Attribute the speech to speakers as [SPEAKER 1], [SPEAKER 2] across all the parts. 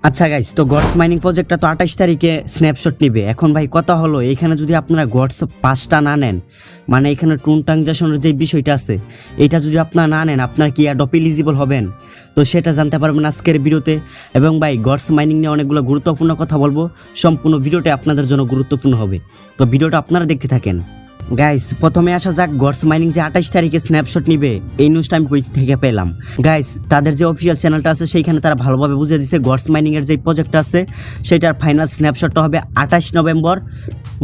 [SPEAKER 1] আচ্ছা গাইস, তো gods mining প্রজেক্টটা তো 28 তারিখে স্ন্যাপশট নিবে। এখন ভাই কথা হলো, এখানে যদি আপনারা গডস পাঁচটা না নেন, মানে এখানে টুন ট্রানজাকশনের যে বিষয়টা আছে এটা যদি আপনারা না নেন, আপনারা কি অ্যাডপ এলিজিবল হবেন? তো সেটা জানতে পারবেন আজকের ভিডিওতে। এবং ভাই গডস মাইনিং নিয়ে অনেকগুলো গুরুত্বপূর্ণ কথা বলবো, সম্পূর্ণ ভিডিওটা আপনাদের জন্য গুরুত্বপূর্ণ হবে। তো ভিডিওটা আপনারা দেখতে থাকেন। গাইস, প্রথমে আসা যাক গডস মাইনিং যে 28 তারিখে স্ন্যাপশট নিবে, এই নিউজটা আমি কই থেকে পেলাম। গাইস, তাদের যে অফিসিয়াল চ্যানেলটা আছে সেইখানে তারা ভালোভাবে বুঝিয়ে দিচ্ছে গডস মাইনিং এর যে প্রজেক্ট আছে সেটার ফাইনাল স্ন্যাপশটটা হবে 28 নভেম্বর,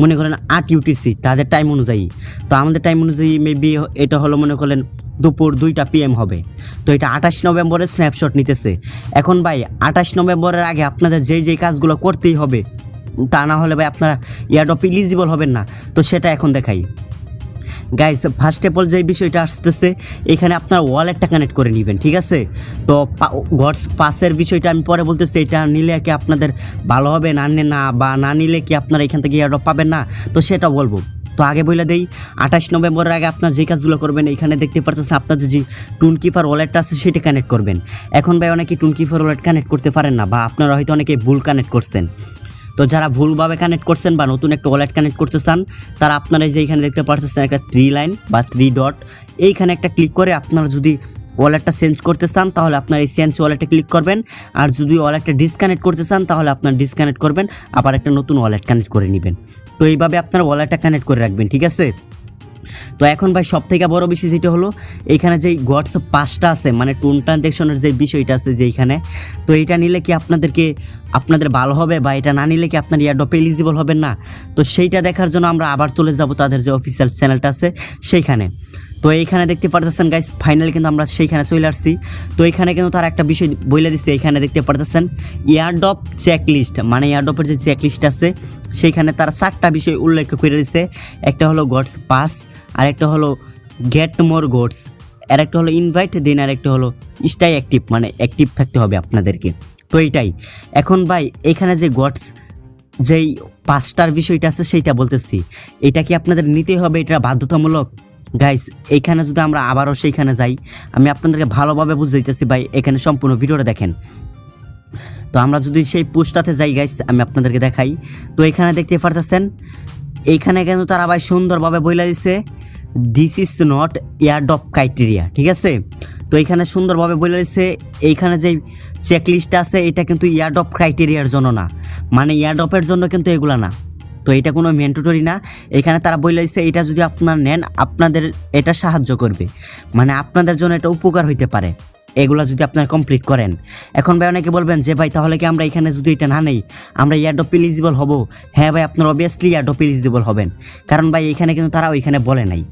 [SPEAKER 1] মনে করেন 8 UTC তাদের টাইম অনুযায়ী। তো আমাদের টাইম অনুযায়ী মেবি এটা হলো মনে করেন দুপুর 2টা PM হবে। তো এটা 28 নভেম্বরের স্ন্যাপশট নিতেছে। এখন ভাই 28 নভেম্বরের আগে আপনাদের যেই কাজগুলো করতেই হবে, তা না হলে ভাই আপনারা এয়ারড্রপ এলিজিবল হবেন না। তো সেটা এখন দেখাই। গাইস, ফার্স্ট অফ অল যে বিষয়টা আসতেছে, এখানে আপনার ওয়ালেটটা কানেক্ট করে নেবেন, ঠিক আছে? তো গডস পাসের বিষয়টা আমি পরে বলতেছি, এটা নিলে কি আপনাদের ভালো হবে, না নিলে কি আপনারা এখান থেকে এয়ারড্রপ পাবেন না, তো সেটা বলবো। তো আগে বলে দেই, 28 নভেম্বরের আগে আপনার যে কাজগুলো করবেন, এখানে দেখতে পাচ্ছেন আপনাদের যে টুনকিপার ওয়ালেটটা আছে সেটা কানেক্ট করবেন। এখন ভাই অনেকে টুনকিপার ওয়ালেট কানেক্ট করতে পারেন না, বা আপনারা হয়তো অনেকে ভুল কানেক্ট করছেন। তো যারা ভুলভাবে কানেক্ট করছেন বা নতুন একটা ওয়ালেট কানেক্ট করতে চান, তারা আপনারা যে এখানে দেখতে পাচ্ছেন একটা 3 লাইন বা 3 ডট, এইখানে একটা ক্লিক করে আপনারা যদি ওয়ালেটটা চেঞ্জ করতে চান তাহলে আপনার এই চেঞ্জ ওয়ালেটে ক্লিক করবেন। আর যদি ওয়ালেটটা ডিসকানেক্ট করতে চান তাহলে আপনার ডিসকানেক্ট করবেন, আবার একটা নতুন ওয়ালেট কানেক্ট করে নেবেন। তো এইভাবে আপনার ওয়ালেটটা কানেক্ট করে রাখবেন, ঠিক আছে? তো এখন ভাই সব থেকে বড় বিষয় যেটা হলো, এইখানে যেই গডস পাসটা আছে, মানে টুন ট্রানজাকশনের যে বিষয়টা আছে যে এইখানে, তো এইটা নিলে কি আপনাদের ভালো হবে, বা এটা না নিলে কি আপনার এয়ারড্রপ এলিজিবল হবেন না? তো সেইটা দেখার জন্য আমরা আবার চলে যাব তাদের যে অফিসিয়াল চ্যানেলটা আছে সেইখানে। তো এইখানে দেখতে পারতেছেন গাইস, ফাইনালি কিন্তু আমরা সেইখানে চলে আসছি। তো এখানে কিন্তু তার একটা বিষয় বলে দিচ্ছে, এখানে দেখতে পারতেছেন এয়ারড্রপ চেকলিস্ট, মানে এয়ারড্রপের যে চেকলিস্ট আছে সেইখানে তারা 4টা বিষয় উল্লেখ করে দিচ্ছে। একটা হলো গডস পাস, আরেকটা হলো গেট মোর গডস, আর একটা হলো ইনভাইট, দেন আরেকটা হলো স্টাই অ্যাক্টিভ, মানে অ্যাক্টিভ থাকতে হবে আপনাদেরকে। তো এইটাই। এখন ভাই এখানে যে গডস যেই 5টার বিষয়টা আছে সেইটা বলতেছি, এটা কি আপনাদের নিতেই হবে, এটা বাধ্যতামূলক? গাইস, এইখানে যদি আমরা আবারও সেইখানে যাই, আমি আপনাদেরকে ভালোভাবে বুঝিয়ে দিতেছি ভাই, এখানে সম্পূর্ণ ভিডিওটা দেখেন। তো আমরা যদি সেই পোস্টটাতে যাই গাইস, আমি আপনাদেরকে দেখাই। তো এখানে দেখতে পারতেছেন, এইখানে কিন্তু তারা ভাই সুন্দরভাবে বলে দিচ্ছে this is not airdrop criteria, ঠিক আছে? তো এইখানে সুন্দরভাবে বলে দিচ্ছে এইখানে যে চেকলিস্টটা আছে এটা কিন্তু এয়ারড্রপ ক্রাইটেরিয়ার জন্য না, মানে এয়ারড্রপের জন্য কিন্তু এগুলা না। তো এটা কোনো ম্যান্ডেটরি না। এখানে তারা বলে দিচ্ছে এটা যদি আপনারা নেন আপনাদের এটা সাহায্য করবে, মানে আপনাদের জন্য এটা উপকার হইতে পারে এগুলো যদি আপনারা কমপ্লিট করেন। এখন ভাই অনেকে বলবেন যে ভাই তাহলে কি আমরা এখানে যদি এটা না নেই আমরা এয়ারড্রপ এলিজিবল হব? হ্যাঁ ভাই, আপনারা অবভিয়াসলি এয়ারড্রপ এলিজিবল হবেন, কারণ ভাই এখানে কিন্তু তারা ওইখানে বলে নাই।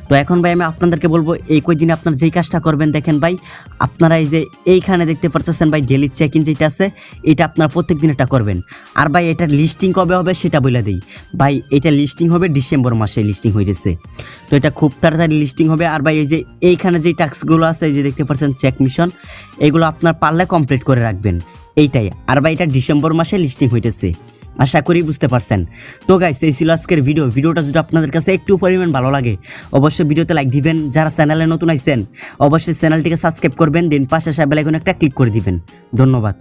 [SPEAKER 1] তো এখন ভাই আমি আপনাদেরকে বলবো, এই কয়দিনে আপনারা যেই কাজটা করবেন, দেখেন ভাই আপনারা এই যে এইখানে দেখতে পাচ্ছেন ভাই ডেলি চেক ইন যেটা আছে এটা আপনারা প্রত্যেক দিন এটা করবেন। আর ভাই এটার লিস্টিং কবে হবে সেটা বলে দিই ভাই, এটা লিস্টিং হবে ডিসেম্বর মাসে লিস্টিং হয়েছে। তো এটা খুব তাড়াতাড়ি লিস্টিং হবে। আর ভাই এই যে এইখানে যেই টাস্কগুলো আছে এই যে দেখতে পাচ্ছেন চেক মিশন, এগুলো আপনার পারলে কমপ্লিট করে রাখবেন, এইটাই। আর ভাই এটা ডিসেম্বর মাসে লিস্টিং হইতেছে, আশা করি বুঝতে পারছেন। তো গাইস, এই ছিল আজকের ভিডিওটা যদি আপনাদের কাছে একটু পরিমাণ ভালো লাগে অবশ্যই ভিডিওতে লাইক দিবেন। যারা চ্যানেলে নতুন আইছেন অবশ্যই চ্যানেলটিকে সাবস্ক্রাইব করবেন, দেন পাশে বেল আইকনে একটা ক্লিক করে দিবেন। ধন্যবাদ।